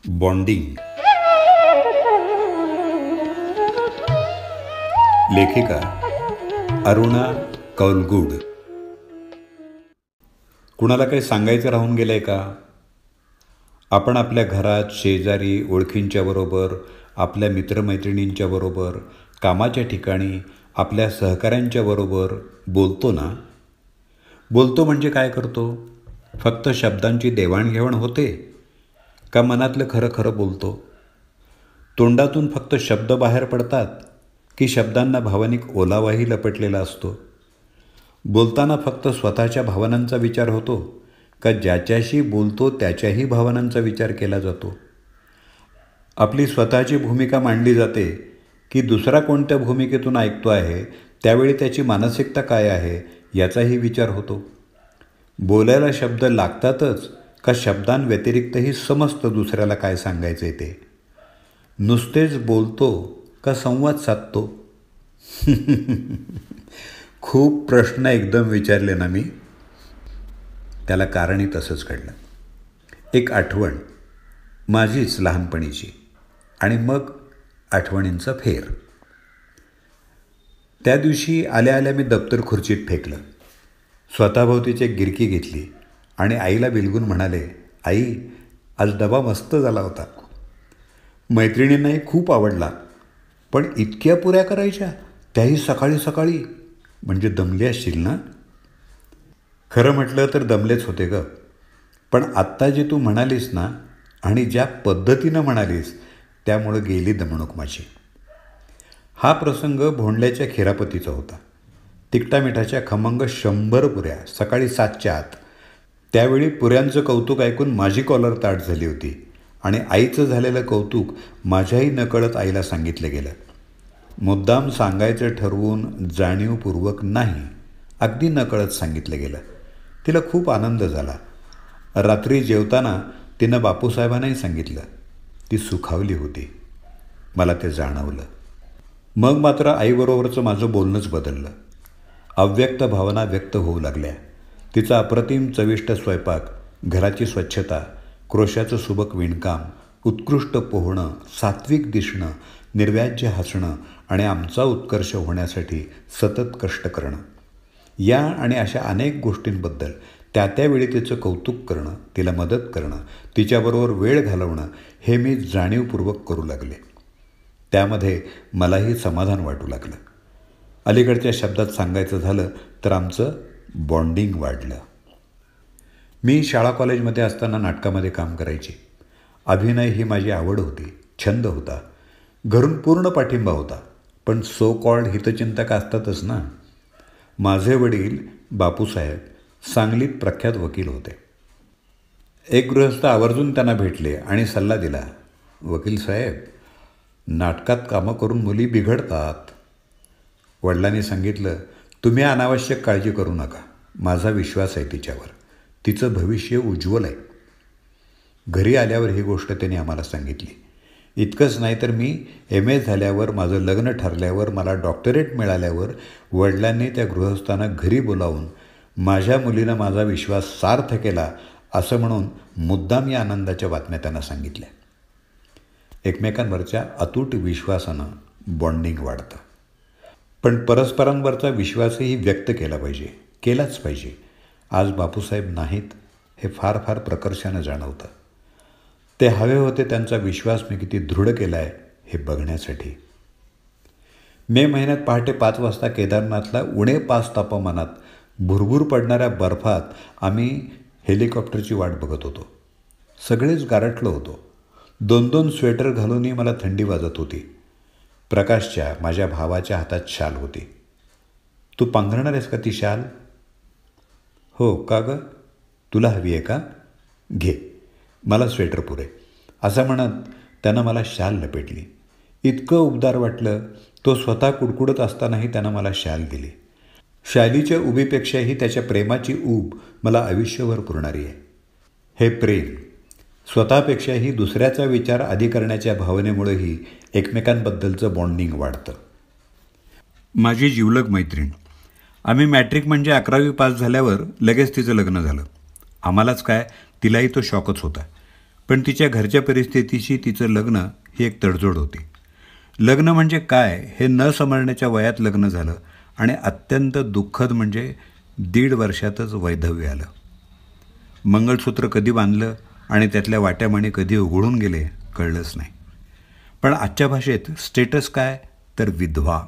Bonding. लेखिका अरुणा कौलगुड. कुणाला काही सांगायचं राहून गेलंय का? आपण आपल्या घरात, शेजारी, ओळखींच्या बरोबर, आपल्या मित्रमैत्रिणींच्या बरोबर, कामाच्या ठिकाणी, आपल्या सहकाऱ्यांच्या बरोबर बोलतो ना? बोलतो म्हणजे काय करतो? फक्त शब्दांची देवाणघेवाण होते का मनातलं खरं खरं बोलतो? तोंडातून फक्त शब्द बाहेर पडतात की शब्दांना भावनिक ओलावाही लपेटलेला असतो? बोलताना फक्त स्वतःच्या भावनांचा विचार होतो का ज्याच्याशी बोलतो त्याच्याही भावनांचा विचार केला जातो? आपली स्वतःची भूमिका मांडली जाते की दुसरा कोणत्या भूमिकेतून ऐकतो आहे त्यावेळी त्याची मानसिकता काय आहे याचाही विचार होतो? बोलायला शब्द लागतातच का शब्दांव्यतिरिक्तही समजतं दुसऱ्याला काय सांगायचं आहे ते? नुसतेच बोलतो का संवाद साधतो? खूप प्रश्न एकदम विचारले ना मी. त्याला कारणही तसंच घडलं. एक आठवण माझीच लहानपणीची आणि मग आठवणींचा फेर. त्या दिवशी आल्या आल्या मी दप्तर खुर्चीत फेकलं, स्वतःभोवतीची एक गिरकी घेतली आणि आईला बिलगून म्हणाले, आई आज डबा मस्त झाला होता. मैत्रिणींनाही खूप आवडला. पण इतक्या पुऱ्या करायच्या, त्याही सकाळी सकाळी. म्हणजे दमले असशील ना? खरं म्हटलं तर दमलेच होते ग. पण आत्ता जे तू म्हणालीस ना आणि ज्या पद्धतीनं म्हणालीस त्यामुळं गेली दमणूक माझी. हा प्रसंग भोंडल्याच्या खिरापतीचा होता. तिखटा मिठाच्या खमंग 100 पुऱ्या सकाळी 7च्या आत. त्यावेळी पुऱ्यांचं कौतुक ऐकून माझी कॉलर ताट झाली होती आणि आईचं झालेलं कौतुक माझ्याही नकळत आईला सांगितलं गेलं. मुद्दाम सांगायचं ठरवून जाणीवपूर्वक नाही, अगदी नकळत सांगितलं गेलं. तिला खूप आनंद झाला. रात्री जेवताना तिनं बापूसाहेबांनाही सांगितलं. ती सुखावली होती. मला ते जाणवलं. मग मात्र आईबरोबरचं माझं बोलणंच बदललं. अव्यक्त भावना व्यक्त होऊ लागल्या. तिचा अप्रतिम चविष्ट स्वयंपाक, घराची स्वच्छता, क्रोशाचं सुबक विणकाम, उत्कृष्ट पोहणं, सात्विक दिसणं, निर्व्याज्य हसणं आणि आमचा उत्कर्ष होण्यासाठी सतत कष्ट करणं, या आणि अशा अनेक गोष्टींबद्दल त्यावेळी तिचं कौतुक करणं, तिला मदत करणं, तिच्याबरोबर वेळ घालवणं हे मी जाणीवपूर्वक करू लागले. त्यामध्ये मलाही समाधान वाटू लागलं. अलीकडच्या शब्दात सांगायचं झालं तर आमचं बॉन्डिंग वाढलं. मी शाळा कॉलेजमध्ये असताना नाटकामध्ये काम करायची. अभिनय ही माझी आवड होती, छंद होता. घरून पूर्ण पाठिंबा होता. पण सो कॉल्ड हितचिंतक असतातच ना. माझे वडील बापूसाहेब सांगलीत प्रख्यात वकील होते. एक गृहस्थ आवर्जून त्यांना भेटले आणि सल्ला दिला, वकील साहेब, नाटकात कामं करून मुली बिघडतात. वडिलांनी सांगितलं, तुम्ही अनावश्यक काळजी करू नका. माझा विश्वास आहे तिच्यावर. तिचं भविष्य उज्ज्वल आहे. घरी आल्यावर ही गोष्ट त्यांनी आम्हाला सांगितली. इतकंच नाही तर मी MA झाल्यावर, माझं लग्न ठरल्यावर, मला डॉक्टरेट मिळाल्यावर वडिलांनी त्या गृहस्थांना घरी बोलावून माझ्या मुलीनं माझा विश्वास सार्थ केला असं म्हणून मुद्दाम या आनंदाच्या बातम्या त्यांना सांगितल्या. एकमेकांवरच्या अतूट विश्वासानं बॉन्डिंग वाढतं. पण परस्परांवरचा विश्वासही व्यक्त केला पाहिजे, केलाच पाहिजे. आज बापूसाहेब नाहीत हे फार फार प्रकर्षानं जाणवतं. ते हवे होते त्यांचा विश्वास मी किती दृढ केला आहे हे बघण्यासाठी. मे महिन्यात पहाटे 5 वाजता केदारनाथला उणे 5 तापमानात भुरभूर पडणाऱ्या बर्फात आम्ही हेलिकॉप्टरची वाट बघत होतो. सगळेच गारठलो होतो. 2-2 स्वेटर घालूनही मला थंडी वाजत होती. प्रकाशच्या, माझ्या भावाच्या हातात शाल होती. तू पांघरणार आहेस का ती शाल? हो. का गं, तुला हवी आहे का? घे, मला स्वेटर पुरे, असं म्हणत त्यानं मला शाल लपेटली. इतकं उबदार वाटलं. तो स्वतः कुडकुडत असतानाही त्यानं मला शाल दिली. शालीच्या उबीपेक्षाही त्याच्या प्रेमाची ऊब मला आयुष्यभर पुरणारी आहे. हे प्रेम, स्वतःपेक्षाही दुसऱ्याचा विचार आधी करण्याच्या भावनेमुळेही एकमेकांबद्दलचं बॉन्डिंग वाढतं. माझी जिवलग मैत्रीण. आम्ही मॅट्रिक म्हणजे 11वी पास झाल्यावर लगेच तिचं लग्न झालं. आम्हालाच काय, तिलाही तो शॉकच होता. पण तिच्या घरच्या परिस्थितीशी तिचं लग्न ही एक तडजोड होती. लग्न म्हणजे काय हे न समजण्याच्या वयात लग्न झालं आणि अत्यंत दुःखद म्हणजे 1.5 वर्षातच वैधव्य आलं. मंगळसूत्र कधी बांधलं आणि त्यातल्या वाट्यामणी कधी उघडून गेले कळलंच नाही. पण आजच्या भाषेत स्टेटस काय तर विधवा.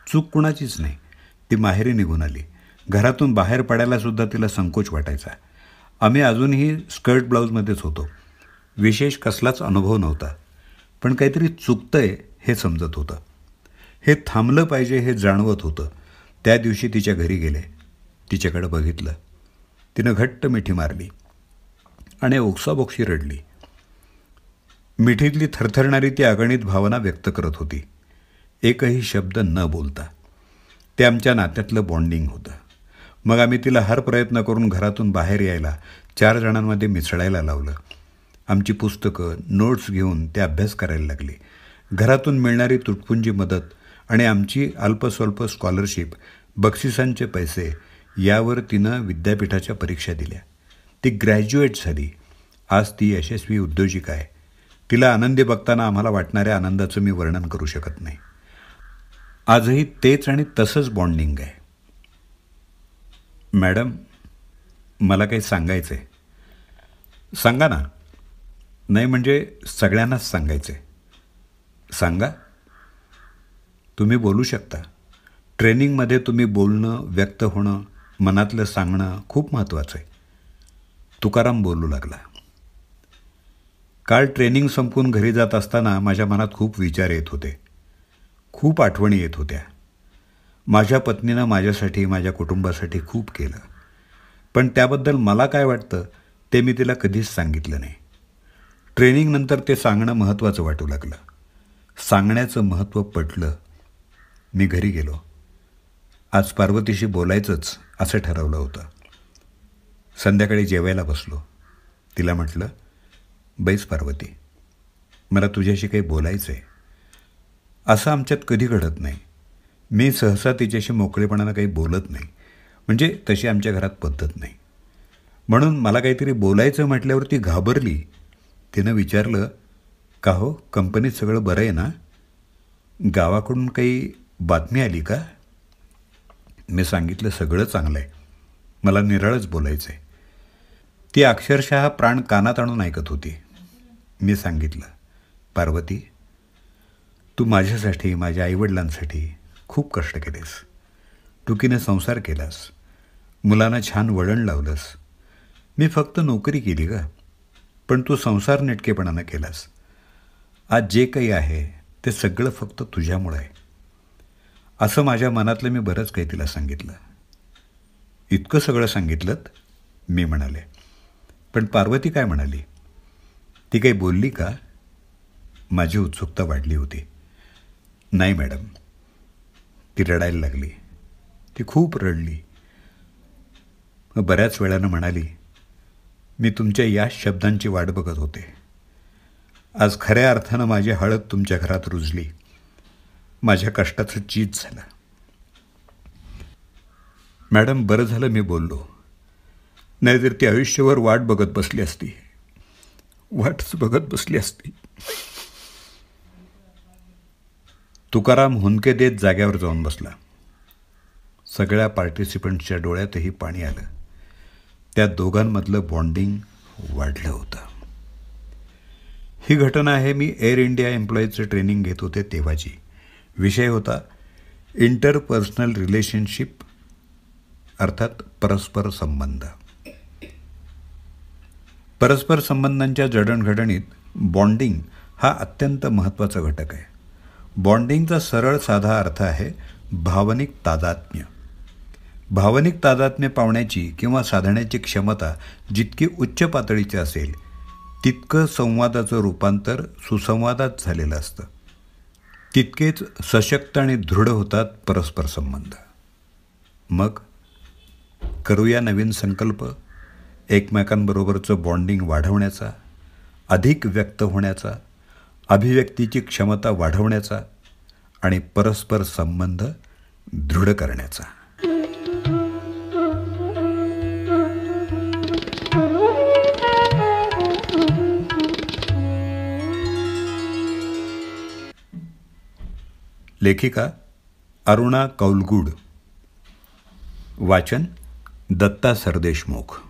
चूक कुणाचीच नाही. ती माहेरी निघून आली. घरातून बाहेर पडायलासुद्धा तिला संकोच वाटायचा. आम्ही अजूनही स्कर्ट ब्लाऊजमध्येच होतो. विशेष कसलाच अनुभव नव्हता. पण काहीतरी चुकतंय हे समजत होतं. हे थांबलं पाहिजे हे जाणवत होतं. त्या दिवशी तिच्या घरी गेले. तिच्याकडं बघितलं. तिनं घट्ट मिठी मारली आणि ओक्साबोक्शी रडली. मिठीतली थरथरणारी ती अगणित भावना व्यक्त करत होती, एकही शब्द न बोलता. ते आमच्या नात्यातलं बॉन्डिंग होतं. मग आम्ही तिला हर प्रयत्न करून घरातून बाहेर यायला, 4 जणांमध्ये मिसळायला लावलं. आमची पुस्तकं, नोट्स घेऊन ते अभ्यास करायला लागली. घरातून मिळणारी तुटपुंजी मदत आणि आमची अल्पस्वल्प स्कॉलरशिप, बक्षिसांचे पैसे यावर तिनं विद्यापीठाच्या परीक्षा दिल्या. ती ग्रॅज्युएट झाली. आज ती यशस्वी उद्योजिका आहे. तिला आनंदी बघताना आम्हाला वाटणाऱ्या आनंदाचं मी वर्णन करू शकत नाही. आजही तेच आणि तसंच बॉन्डिंग आहे. मॅडम, मला काही सांगायचं आहे. सांगा ना. नाही म्हणजे सगळ्यांनाच सांगायचं आहे. सांगा. तुम्ही बोलू शकता. ट्रेनिंगमध्ये तुम्ही बोलणं, व्यक्त होणं, मनातलं सांगणं खूप महत्त्वाचं आहे. तुकाराम बोलू लागला. काल ट्रेनिंग संपून घरी जात असताना माझ्या मनात खूप विचार येत होते. खूप आठवणी येत होत्या. माझ्या पत्नीनं माझ्यासाठी, माझ्या कुटुंबासाठी खूप केलं. पण त्याबद्दल मला काय वाटतं ते मी तिला कधीच सांगितलं नाही. ट्रेनिंगनंतर ते सांगणं महत्त्वाचं वाटू लागलं. सांगण्याचं महत्त्व पटलं. मी घरी गेलो. आज पार्वतीशी बोलायचंच असं ठरवलं होतं. संध्याकाळी जेवायला बसलो. तिला म्हटलं, बैस पार्वती, मला तुझ्याशी काही बोलायचं आहे. असं आमच्यात कधी घडत नाही. मी सहसा तिच्याशी मोकळेपणानं काही बोलत नाही. म्हणजे तशी आमच्या घरात पद्धत नाही. म्हणून मला काहीतरी बोलायचं म्हटल्यावर ती घाबरली. तिनं विचारलं, का हो, कंपनीत सगळं बरं आहे ना? गावाकडून काही बातमी आली का? मी सांगितलं, सगळं चांगलं आहे. मला निराळच बोलायचं आहे. ती अक्षरशः प्राण कानात आणून ऐकत होती. मी सांगितलं, पार्वती, तू माझ्यासाठी, माझ्या आईवडिलांसाठी खूप कष्ट केलेस. टुकीने संसार केलास. मुलांना छान वळण लावलंस. मी फक्त नोकरी केली का? पण तू संसार नेटकेपणानं केलास. आज जे काही आहे ते सगळं फक्त तुझ्यामुळं आहे. असं माझ्या मनातलं मी बरंच काही तिला सांगितलं. इतकं सगळं सांगितलं मी म्हणाले. पण पार्वती काय म्हणाली? ती काही बोलली का? माझी उत्सुकता वाढली होती. नाही मॅडम. ती रडायला लागली. ती खूप रडली. मग बऱ्याच वेळानं म्हणाली, मी तुमच्या याच शब्दांची वाट बघत होते. आज खऱ्या अर्थानं माझी हळद तुमच्या घरात रुजली. माझ्या कष्टाचं चीज झालं. मॅडम, बरं झालं मी बोललो. नाहीतर ती आयुष्यभर वाट बघत बसली असती. वाटच बघत बसली असती. तुकाराम हुंदके देत जाग्यावर जाऊन बसला. सगळ्या पार्टिसिपंट्सच्या डोळ्यातही पाणी आलं. त्या दोघांमधलं बॉन्डिंग वाढलं होतं. ही घटना आहे मी एअर इंडिया एम्प्लॉईजचं ट्रेनिंग घेत होते तेव्हाची. विषय होता इंटरपर्सनल रिलेशनशिप, अर्थात परस्पर संबंध. परस्पर संबंधांच्या जडणघडणीत बॉन्डिंग हा अत्यंत महत्त्वाचा घटक आहे. बॉन्डिंगचा सरळ साधा अर्थ आहे भावनिक तादात्म्य. भावनिक तादात्म्य पावण्याची किंवा साधण्याची क्षमता जितकी उच्च पातळीची असेल तितकं संवादाचं रूपांतर सुसंवादात झालेलं असतं. तितकेच सशक्त आणि दृढ होतात परस्पर संबंध. मग करूया नवीन संकल्प, एकमेकांबरोबरचं बॉन्डिंग वाढवण्याचा, अधिक व्यक्त होण्याचा, अभिव्यक्तीची क्षमता वाढवण्याचा आणि परस्पर संबंध दृढ करण्याचा. लेखिका अरुणा कौलगुड. वाचन दत्ता सरदेशमुख.